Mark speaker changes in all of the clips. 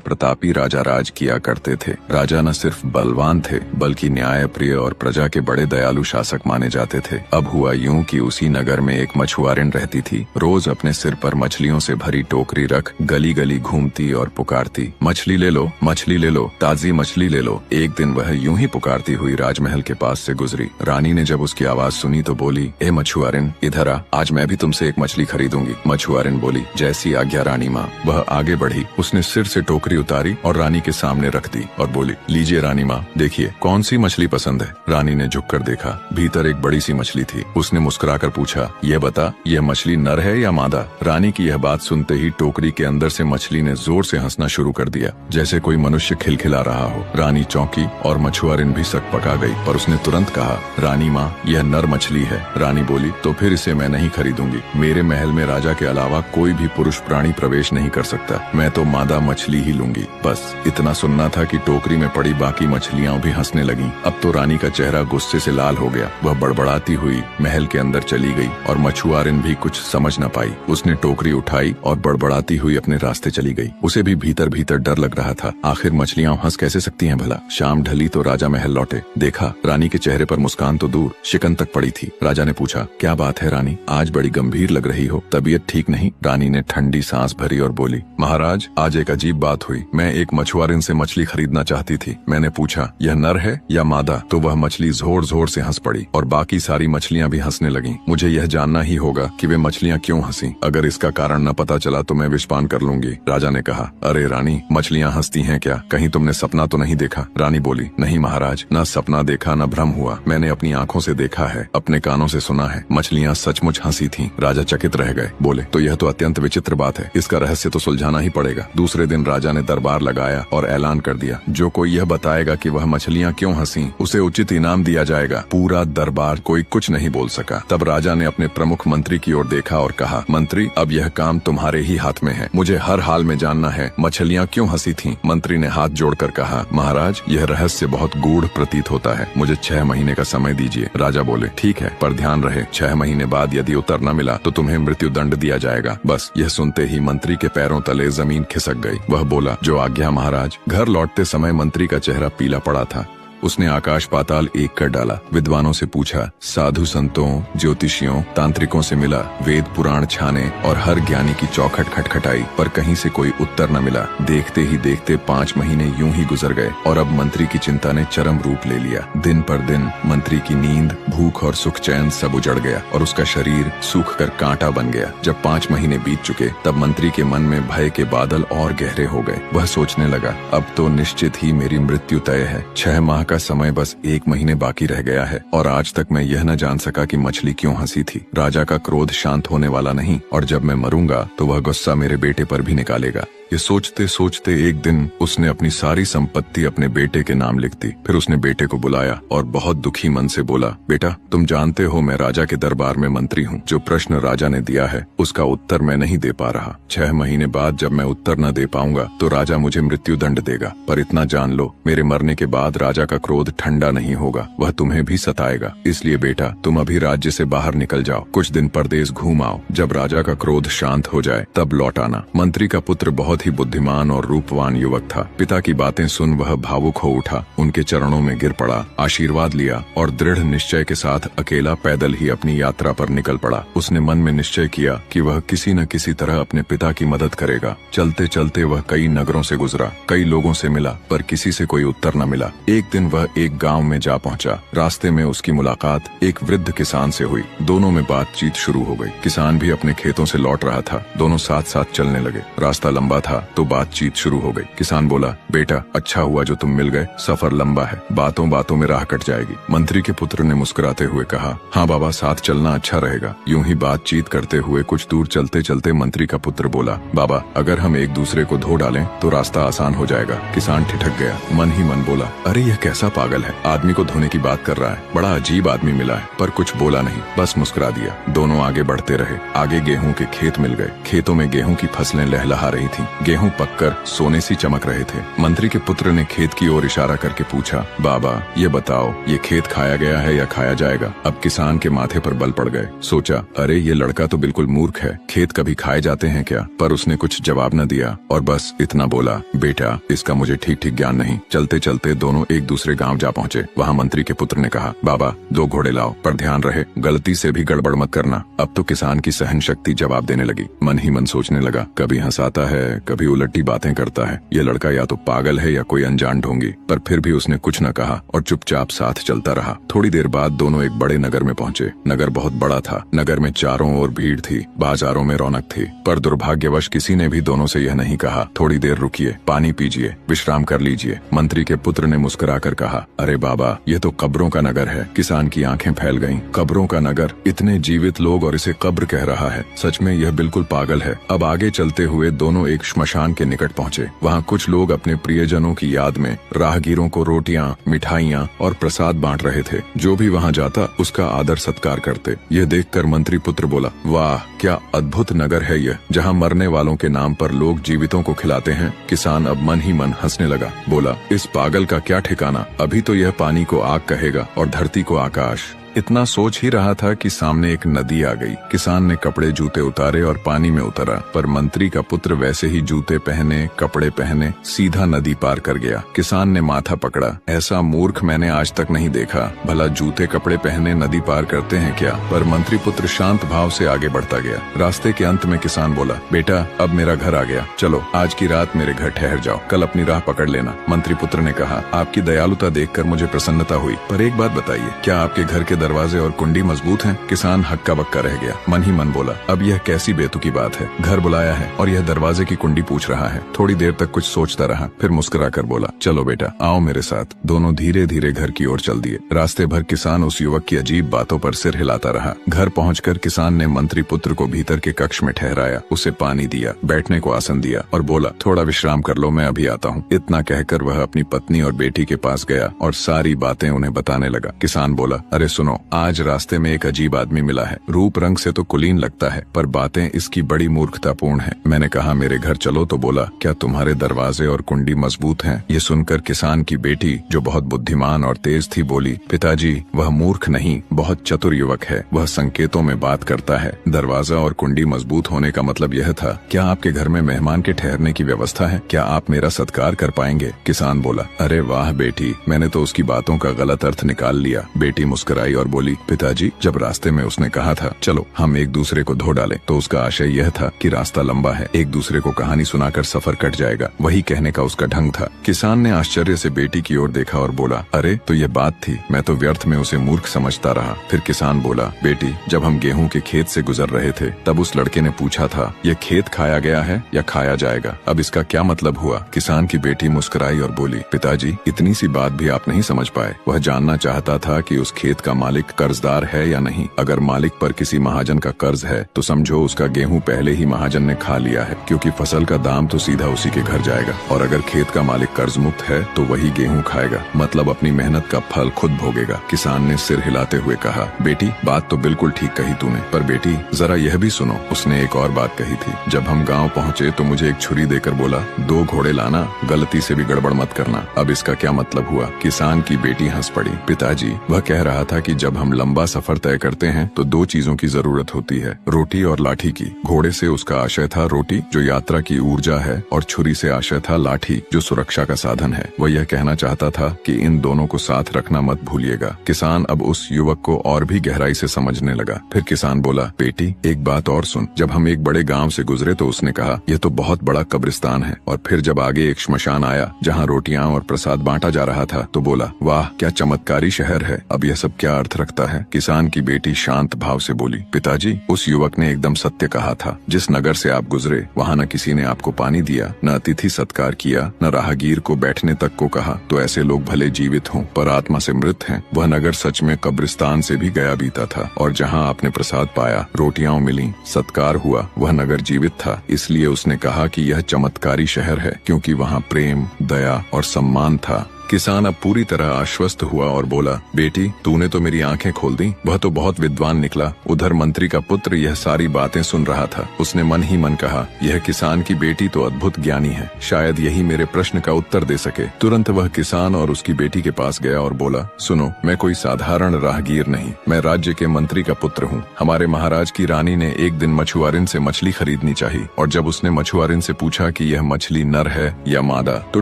Speaker 1: प्रतापी राजा राज किया करते थे। राजा न सिर्फ बलवान थे बल्कि न्यायप्रिय और प्रजा के बड़े दयालु शासक माने जाते थे। अब हुआ यूं कि उसी नगर में एक मछुआरिन रहती थी। रोज अपने सिर पर मछलियों से भरी टोकरी रख गली गली घूमती और पुकारती, मछली ले लो, मछली ले लो, ताजी मछली ले लो। एक दिन वह यूं ही पुकारती हुई राजमहल के पास से गुजरी। रानी ने जब उसकी आवाज सुनी तो बोली, ए मछुआरिन, इधर आ, आज मैं भी तुमसे एक मछली खरीदूंगी। मछुआरिन बोली, जैसी आज्ञा रानी माँ। वह आगे बढ़ी, उसने सिर से टोकरी उतारी और रानी के सामने रख दी और बोली, लीजिए रानी माँ, देखिए कौन सी मछली पसंद है। रानी ने झुककर देखा, भीतर एक बड़ी सी मछली थी। उसने मुस्कुराकर पूछा, यह बता, यह मछली नर है या मादा। रानी की यह बात सुनते ही टोकरी के अंदर से मछली ने जोर से हंसना शुरू कर दिया, जैसे कोई मनुष्य खिलखिला रहा हो। रानी चौंकी और मछुआरिन भी सक पका गई, पर उसने तुरंत कहा, रानी माँ, यह नर मछली है। रानी बोली, तो फिर इसे मैं नहीं खरीदूंगी। मेरे महल में राजा के अलावा कोई भी पुरुष प्राणी प्रवेश नहीं कर सकता। मैं तो मादा मछली ही लूंगी। बस इतना सुनना था कि टोकरी में पड़ी बाकी मछलियां भी हंसने लगीं। अब तो रानी का चेहरा गुस्से से लाल हो गया। वह बड़बड़ाती हुई महल के अंदर चली गई और मछुआरिन भी कुछ समझ न पाई। उसने टोकरी उठाई और बड़बड़ाती हुई अपने रास्ते चली गई। उसे भी भीतर भीतर डर लग रहा था, आखिर मछलियां हंस कैसे सकती हैं भला। शाम ढली तो राजा महल लौटे। देखा, रानी के चेहरे पर मुस्कान तो दूर, शिकन तक पड़ी थी। राजा ने पूछा, क्या बात है रानी, आज बड़ी गंभीर लग रही हो, तबीयत ठीक नहीं। रानी ने ठंडी सांस भरी और बोली, महाराज, आज एक अजीब बात हुई। मैं एक मछुआरिन से मछली खरीदना चाहती थी। मैंने पूछा, यह नर है या मादा, तो वह मछली जोर जोर से हंस पड़ी और बाकी सारी मछलियां भी हंसने लगीं। मुझे यह जानना ही होगा कि वे मछलियां क्यों हंसी। अगर इसका कारण न पता चला तो मैं विषपान कर लूंगी। राजा ने कहा, अरे रानी, मछलियां हंसती हैं क्या? कहीं तुमने सपना तो नहीं देखा? रानी बोली, नहीं महाराज, न सपना देखा न भ्रम हुआ। मैंने अपनी आंखों से देखा है, अपने कानों से सुना है। मछलियां सचमुच हंसी थीं। राजा चकित रह गए। बोले, तो यह तो अत्यंत विचित्र बात है, इसका रहस्य तो सुलझाना ही पड़ेगा। दूसरे दिन राजा ने दरबार लगाया और ऐलान कर दिया, जो कोई यह बताएगा कि वह मछलियां क्यों हंसी, उसे उचित इनाम दिया जाएगा। पूरा दरबार कोई कुछ नहीं बोल सका। तब राजा ने अपने प्रमुख मंत्री की ओर देखा और कहा, मंत्री, अब यह काम तुम्हारे ही हाथ में है। मुझे हर हाल में जानना है, मछलियां क्यों हंसी थीं। मंत्री ने हाथ जोड़कर कहा, महाराज, यह रहस्य बहुत गूढ़ प्रतीत होता है, मुझे 6 महीने का समय दीजिए। राजा बोले, ठीक है, पर ध्यान रहे, 6 महीने बाद यदि उत्तर न मिला तो तुम्हें मृत्यु दंड दिया जाएगा। बस यह सुनते ही मंत्री के पैरों तले जमीन खिसक गई। वह बोला, जो आज्ञा महाराज। घर लौटते समय मंत्री का चेहरा पीला पड़ा था। उसने आकाश पाताल एक कर डाला, विद्वानों से पूछा, साधु संतों, ज्योतिषियों, तांत्रिकों से मिला, वेद पुराण छाने और हर ज्ञानी की चौखट खटखटाई, पर कहीं से कोई उत्तर न मिला। देखते ही देखते 5 महीने यूं ही गुजर गए और अब मंत्री की चिंता ने चरम रूप ले लिया। दिन पर दिन मंत्री की नींद, भूख और सुख चैन सब उजड़ गया और उसका शरीर सूख कर कांटा बन गया। जब 5 महीने बीत चुके तब मंत्री के मन में भय के बादल और गहरे हो गए। वह सोचने लगा, अब तो निश्चित ही मेरी मृत्यु तय है। 6 माह का समय बस 1 महीने बाकी रह गया है और आज तक मैं यह न जान सका कि मछली क्यों हंसी थी। राजा का क्रोध शांत होने वाला नहीं और जब मैं मरूंगा तो वह गुस्सा मेरे बेटे पर भी निकालेगा। ये सोचते सोचते एक दिन उसने अपनी सारी संपत्ति अपने बेटे के नाम लिख दी। फिर उसने बेटे को बुलाया और बहुत दुखी मन से बोला, बेटा, तुम जानते हो मैं राजा के दरबार में मंत्री हूँ। जो प्रश्न राजा ने दिया है उसका उत्तर मैं नहीं दे पा रहा। 6 महीने बाद जब मैं उत्तर न दे पाऊंगा तो राजा मुझे मृत्यु दंड देगा। पर इतना जान लो, मेरे मरने के बाद राजा का क्रोध ठंडा नहीं होगा, वह तुम्हें भी सताएगा। इसलिए बेटा, तुम अभी राज्य से बाहर निकल जाओ, कुछ दिन परदेश घूम आओ। जब राजा का क्रोध शांत हो जाए तब लौट आना। मंत्री का पुत्र बहुत ही बुद्धिमान और रूपवान युवक था। पिता की बातें सुन वह भावुक हो उठा, उनके चरणों में गिर पड़ा, आशीर्वाद लिया और दृढ़ निश्चय के साथ अकेला पैदल ही अपनी यात्रा पर निकल पड़ा। उसने मन में निश्चय किया कि वह किसी न किसी तरह अपने पिता की मदद करेगा। चलते चलते वह कई नगरों से गुजरा, कई लोगों से मिला, पर किसी से कोई उत्तर न मिला। एक दिन वह एक गांव में जा पहुंचा। रास्ते में उसकी मुलाकात एक वृद्ध किसान से हुई। दोनों में बातचीत शुरू हो गई। किसान भी अपने खेतों से लौट रहा था। दोनों साथ साथ चलने लगे। रास्ता लंबा था तो बातचीत शुरू हो गई। किसान बोला, बेटा, अच्छा हुआ जो तुम मिल गए, सफर लंबा है, बातों बातों में राह कट जाएगी। मंत्री के पुत्र ने मुस्कुराते हुए कहा, हाँ बाबा, साथ चलना अच्छा रहेगा। यूं ही बातचीत करते हुए कुछ दूर चलते चलते मंत्री का पुत्र बोला, बाबा, अगर हम एक दूसरे को धो डालें तो रास्ता आसान हो जाएगा। किसान ठिठक गया, मन ही मन बोला, अरे यह कैसा पागल है, आदमी को धोने की बात कर रहा है, बड़ा अजीब आदमी मिला है। पर कुछ बोला नहीं, बस मुस्कुरा दिया। दोनों आगे बढ़ते रहे। आगे गेहूं के खेत मिल गए। खेतों में गेहूं की फसलें लहलहा रही थीं। गेहूं पककर सोने सी चमक रहे थे। मंत्री के पुत्र ने खेत की ओर इशारा करके पूछा, बाबा ये बताओ, ये खेत खाया गया है या खाया जाएगा? अब किसान के माथे पर बल पड़ गए। सोचा, अरे ये लड़का तो बिल्कुल मूर्ख है, खेत कभी खाए जाते हैं क्या? पर उसने कुछ जवाब न दिया और बस इतना बोला, बेटा इसका मुझे ठीक ठीक ज्ञान नहीं। चलते चलते दोनों एक दूसरे गाँव जा पहुँचे। वहाँ मंत्री के पुत्र ने कहा, बाबा 2 घोड़े लाओ, पर ध्यान रहे गलती से भी गड़बड़ मत करना। अब तो किसान की सहन शक्ति जवाब देने लगी। मन ही मन सोचने लगा, कभी हंसाता है, कभी उलटी बातें करता है, ये लड़का या तो पागल है या कोई अनजान ढोंगी। पर फिर भी उसने कुछ न कहा और चुपचाप साथ चलता रहा। थोड़ी देर बाद दोनों एक बड़े नगर में पहुंचे। नगर बहुत बड़ा था। नगर में चारों ओर भीड़ थी, बाजारों में रौनक थी। पर दुर्भाग्यवश किसी ने भी दोनों से यह नहीं कहा, थोड़ी देर रुकिए, पानी पीजिए, विश्राम कर लीजिए। मंत्री के पुत्र ने मुस्कुराकर कहा, अरे बाबा ये तो कब्रों का नगर है। किसान की आंखें फैल गईं। कब्रों का नगर, इतने जीवित लोग और इसे कब्र कह रहा है, सच में यह बिल्कुल पागल है। अब आगे चलते हुए दोनों एक श्मशान के निकट पहुंचे। वहाँ कुछ लोग अपने प्रियजनों की याद में राहगीरों को रोटियां, मिठाइयां और प्रसाद बांट रहे थे। जो भी वहाँ जाता उसका आदर सत्कार करते। यह देखकर मंत्री पुत्र बोला, वाह क्या अद्भुत नगर है यह, जहाँ मरने वालों के नाम पर लोग जीवितों को खिलाते हैं। किसान अब मन ही मन हंसने लगा। बोला, इस पागल का क्या ठिकाना, अभी तो यह पानी को आग कहेगा और धरती को आकाश। इतना सोच ही रहा था कि सामने एक नदी आ गई। किसान ने कपड़े जूते उतारे और पानी में उतरा, पर मंत्री का पुत्र वैसे ही जूते पहने, कपड़े पहने सीधा नदी पार कर गया। किसान ने माथा पकड़ा, ऐसा मूर्ख मैंने आज तक नहीं देखा। भला जूते कपड़े पहने नदी पार करते हैं क्या? पर मंत्री पुत्र शांत भाव से आगे बढ़ता गया। रास्ते के अंत में किसान बोला, बेटा अब मेरा घर आ गया, चलो आज की रात मेरे घर ठहर जाओ, कल अपनी राह पकड़ लेना। मंत्री पुत्र ने कहा, आपकी दयालुता देखकर मुझे प्रसन्नता हुई, पर एक बात बताइए, क्या आपके घर के दरवाजे और कुंडी मजबूत हैं? किसान हक्का बक्का रह गया। मन ही मन बोला, अब यह कैसी बेतुकी बात है, घर बुलाया है और यह दरवाजे की कुंडी पूछ रहा है। थोड़ी देर तक कुछ सोचता रहा, फिर मुस्कुराकर बोला, चलो बेटा आओ मेरे साथ। दोनों धीरे धीरे घर की ओर चल दिए। रास्ते भर किसान उस युवक की अजीब बातों पर सिर हिलाता रहा। घर पहुंचकर किसान ने मंत्री पुत्र को भीतर के कक्ष में ठहराया, उसे पानी दिया, बैठने को आसन दिया और बोला, थोड़ा विश्राम कर लो, मैं अभी आता हूँ। इतना कहकर वह अपनी पत्नी और बेटी के पास गया और सारी बातें उन्हें बताने लगा। किसान बोला, अरे सुनो, आज रास्ते में एक अजीब आदमी मिला है। रूप रंग से तो कुलीन लगता है, पर बातें इसकी बड़ी मूर्खतापूर्ण है। मैंने कहा मेरे घर चलो तो बोला, क्या तुम्हारे दरवाजे और कुंडी मजबूत हैं? ये सुनकर किसान की बेटी, जो बहुत बुद्धिमान और तेज थी, बोली, पिताजी वह मूर्ख नहीं, बहुत चतुर युवक है, वह संकेतों में बात करता है। दरवाजा और कुंडी मजबूत होने का मतलब यह था, क्या आपके घर में मेहमान के ठहरने की व्यवस्था है? क्या आप मेरा सत्कार कर पाएंगे? किसान बोला, अरे वाह बेटी, मैंने तो उसकी बातों का गलत अर्थ निकाल लिया। बेटी मुस्कुराई और बोली, पिताजी जब रास्ते में उसने कहा था चलो हम एक दूसरे को धो डालें, तो उसका आशय यह था कि रास्ता लंबा है, एक दूसरे को कहानी सुनाकर सफर कट जाएगा, वही कहने का उसका ढंग था। किसान ने आश्चर्य से बेटी की ओर देखा और बोला, अरे तो ये बात थी, मैं तो व्यर्थ में उसे मूर्ख समझता रहा। फिर किसान बोला, बेटी जब हम गेहूं के खेत से गुजर रहे थे तब उस लड़के ने पूछा था, ये खेत खाया गया है या खाया जाएगा? अब इसका क्या मतलब हुआ? किसान की बेटी मुस्कुराई और बोली, पिताजी इतनी सी बात भी आप नहीं समझ पाए। वह जानना चाहता था कि उस खेत का मालिक कर्जदार है या नहीं। अगर मालिक पर किसी महाजन का कर्ज है तो समझो उसका गेहूं पहले ही महाजन ने खा लिया है, क्योंकि फसल का दाम तो सीधा उसी के घर जाएगा। और अगर खेत का मालिक कर्ज मुक्त है तो वही गेहूं खाएगा, मतलब अपनी मेहनत का फल खुद भोगेगा। किसान ने सिर हिलाते हुए कहा, बेटी बात तो बिल्कुल ठीक कही तूने, पर बेटी जरा यह भी सुनो। उसने एक और बात कही थी, जब हम गाँव पहुँचे तो मुझे एक छुरी देकर बोला, 2 घोड़े लाना, गलती से भी गड़बड़ मत करना। अब इसका क्या मतलब हुआ? किसान की बेटी हंस पड़ी। पिताजी वह कह रहा था कि जब हम लंबा सफर तय करते हैं तो 2 चीजों की जरूरत होती है, रोटी और लाठी की। घोड़े से उसका आशय था रोटी, जो यात्रा की ऊर्जा है, और छुरी से आशय था लाठी, जो सुरक्षा का साधन है। वह यह कहना चाहता था कि इन दोनों को साथ रखना मत भूलिएगा। किसान अब उस युवक को और भी गहराई से समझने लगा। फिर किसान बोला, बेटी एक बात और सुन। जब हम एक बड़े गांव से गुजरे तो उसने कहा, यह तो बहुत बड़ा कब्रिस्तान है। और फिर जब आगे एक श्मशान आया जहाँ रोटियां और प्रसाद बांटा जा रहा था तो बोला, वाह क्या चमत्कारी शहर है। अब यह सब क्या अर्थ रखता है? किसान की बेटी शांत भाव से बोली, पिताजी उस युवक ने एकदम सत्य कहा था। जिस नगर से आप गुजरे वहाँ न किसी ने आपको पानी दिया, न अतिथि सत्कार किया, न राहगीर को बैठने तक को कहा। तो ऐसे लोग भले जीवित हों पर आत्मा से मृत हैं। वह नगर सच में कब्रिस्तान से भी गया बीता था। और जहाँ आपने प्रसाद पाया, रोटियां मिली, सत्कार हुआ, वह नगर जीवित था। इसलिए उसने कहा कि यह चमत्कारी शहर है, क्योंकि वहाँ प्रेम, दया और सम्मान था। किसान अब पूरी तरह आश्वस्त हुआ और बोला, बेटी तूने तो मेरी आंखें खोल दी, वह तो बहुत विद्वान निकला। उधर मंत्री का पुत्र यह सारी बातें सुन रहा था। उसने मन ही मन कहा, यह किसान की बेटी तो अद्भुत ज्ञानी है, शायद यही मेरे प्रश्न का उत्तर दे सके। तुरंत वह किसान और उसकी बेटी के पास गया और बोला, सुनो, मैं कोई साधारण राहगीर नहीं, मैं राज्य के मंत्री का पुत्र हूँ। हमारे महाराज की रानी ने एक दिन मछुआरिन से मछली खरीदनी चाहिए, और जब उसने मछुआरिन से पूछा कि यह मछली नर है या मादा, तो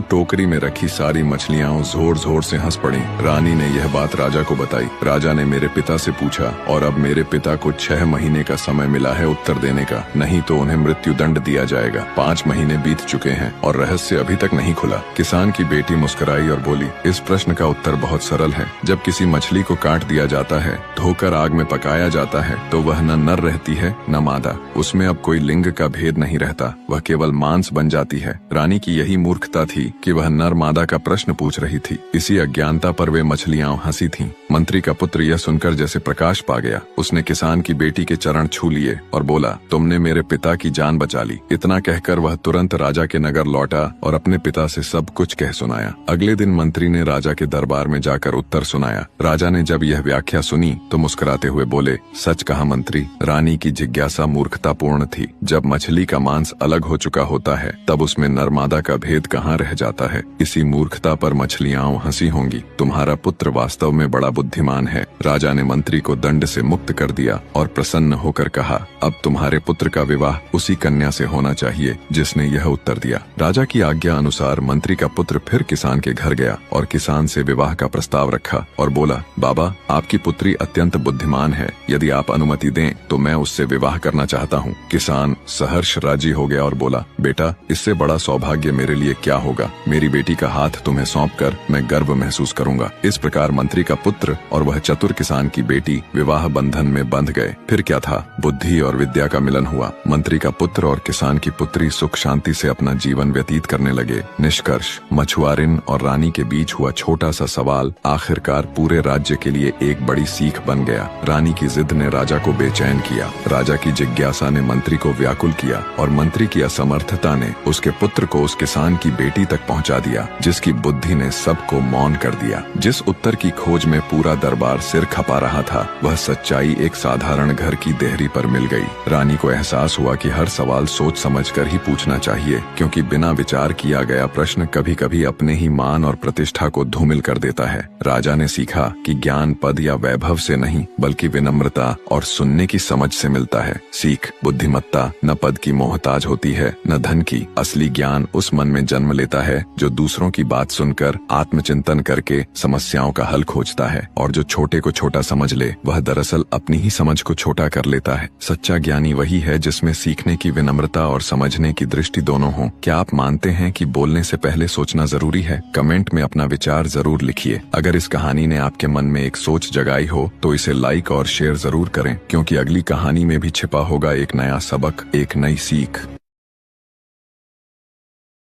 Speaker 1: टोकरी में रखी सारी मछलियाँ जोर जोर से हंस पड़ी। रानी ने यह बात राजा को बताई। राजा ने मेरे पिता से पूछा, और अब मेरे पिता को 6 महीने का समय मिला है उत्तर देने का, नहीं तो उन्हें मृत्यु दंड दिया जाएगा। 5 महीने बीत चुके हैं और रहस्य अभी तक नहीं खुला। किसान की बेटी मुस्कुराई और बोली, इस प्रश्न का उत्तर बहुत सरल है। जब किसी मछली को काट दिया जाता है, धोकर आग में पकाया जाता है, तो वह न नर रहती है न मादा। उसमें अब कोई लिंग का भेद नहीं रहता, वह केवल मांस बन जाती है। रानी की यही मूर्खता थी कि वह नर मादा का प्रश्न पूछ रही थी। इसी अज्ञानता पर वे मछलियां हंसी थीं। मंत्री का पुत्र यह सुनकर जैसे प्रकाश पा गया। उसने किसान की बेटी के चरण छू लिए और बोला, तुमने मेरे पिता की जान बचा ली। इतना कहकर वह तुरंत राजा के नगर लौटा और अपने पिता से सब कुछ कह सुनाया। अगले दिन मंत्री ने राजा के दरबार में जाकर उत्तर सुनाया। राजा ने जब यह व्याख्या सुनी तो मुस्कुराते हुए बोले, सच कहा मंत्री, रानी की जिज्ञासा मूर्खतापूर्ण थी। जब मछली का मांस अलग हो चुका होता है, तब उसमें नरमादा का भेद कहाँ रह जाता है। इसी मूर्खता पर मछलियां हंसी होंगी। तुम्हारा पुत्र वास्तव में बड़ा बुद्धिमान है। राजा ने मंत्री को दंड से मुक्त कर दिया और प्रसन्न होकर कहा, अब तुम्हारे पुत्र का विवाह उसी कन्या से होना चाहिए जिसने यह उत्तर दिया। राजा की आज्ञा अनुसार मंत्री का पुत्र फिर किसान के घर गया और किसान से विवाह का प्रस्ताव रखा और बोला, बाबा आपकी पुत्री अत्यंत बुद्धिमान है, यदि आप अनुमति दें तो मैं उससे विवाह करना चाहता हूँ। किसान सहर्ष राजी हो गया और बोला, बेटा इससे बड़ा सौभाग्य मेरे लिए क्या होगा। मेरी बेटी का हाथ तुम्हें सौंपकर मैं गर्व महसूस करूंगा। इस प्रकार मंत्री का पुत्र और वह चतुर किसान की बेटी विवाह बंधन में बंध गए। फिर क्या था, बुद्धि और विद्या का मिलन हुआ। मंत्री का पुत्र और किसान की पुत्री सुख शांति से अपना जीवन व्यतीत करने लगे। निष्कर्ष, मछुआरिन और रानी के बीच हुआ छोटा सा सवाल आखिरकार पूरे राज्य के लिए एक बड़ी सीख बन गया। रानी की जिद ने राजा को बेचैन किया, राजा की जिज्ञासा ने मंत्री को व्याकुल किया और मंत्री की असमर्थता ने उसके पुत्र को उस किसान की बेटी तक पहुंचा दिया, जिसकी बुद्धि ने सबको मौन कर दिया। जिस उत्तर की खोज में पूरा दरबार सिर खपा रहा था, वह सच्चाई एक साधारण घर की देहरी पर मिल गई। रानी को एहसास हुआ कि हर सवाल सोच समझकर ही पूछना चाहिए, क्योंकि बिना विचार किया गया प्रश्न कभी कभी अपने ही मान और प्रतिष्ठा को धूमिल कर देता है। राजा ने सीखा कि ज्ञान पद या वैभव से नहीं, बल्कि विनम्रता और सुनने की समझ से मिलता है। सीख, बुद्धिमत्ता न पद की मोहताज होती है न धन की। असली ज्ञान उस मन में जन्म लेता है जो दूसरों की बात सुनकर आत्मचिंतन करके समस्याओं का हल खोजता है, और जो छोटे को छोटा समझ ले वह दरअसल अपनी ही समझ को छोटा कर लेता है। सच्चा ज्ञानी वही है जिसमें सीखने की विनम्रता और समझने की दृष्टि दोनों हो। क्या आप मानते हैं कि बोलने से पहले सोचना जरूरी है? कमेंट में अपना विचार जरूर लिखिए। अगर इस कहानी ने आपके मन में एक सोच जगाई हो तो इसे लाइक और शेयर जरूर करें, क्योंकि अगली कहानी में भी छिपा होगा एक नया सबक, एक नई सीख।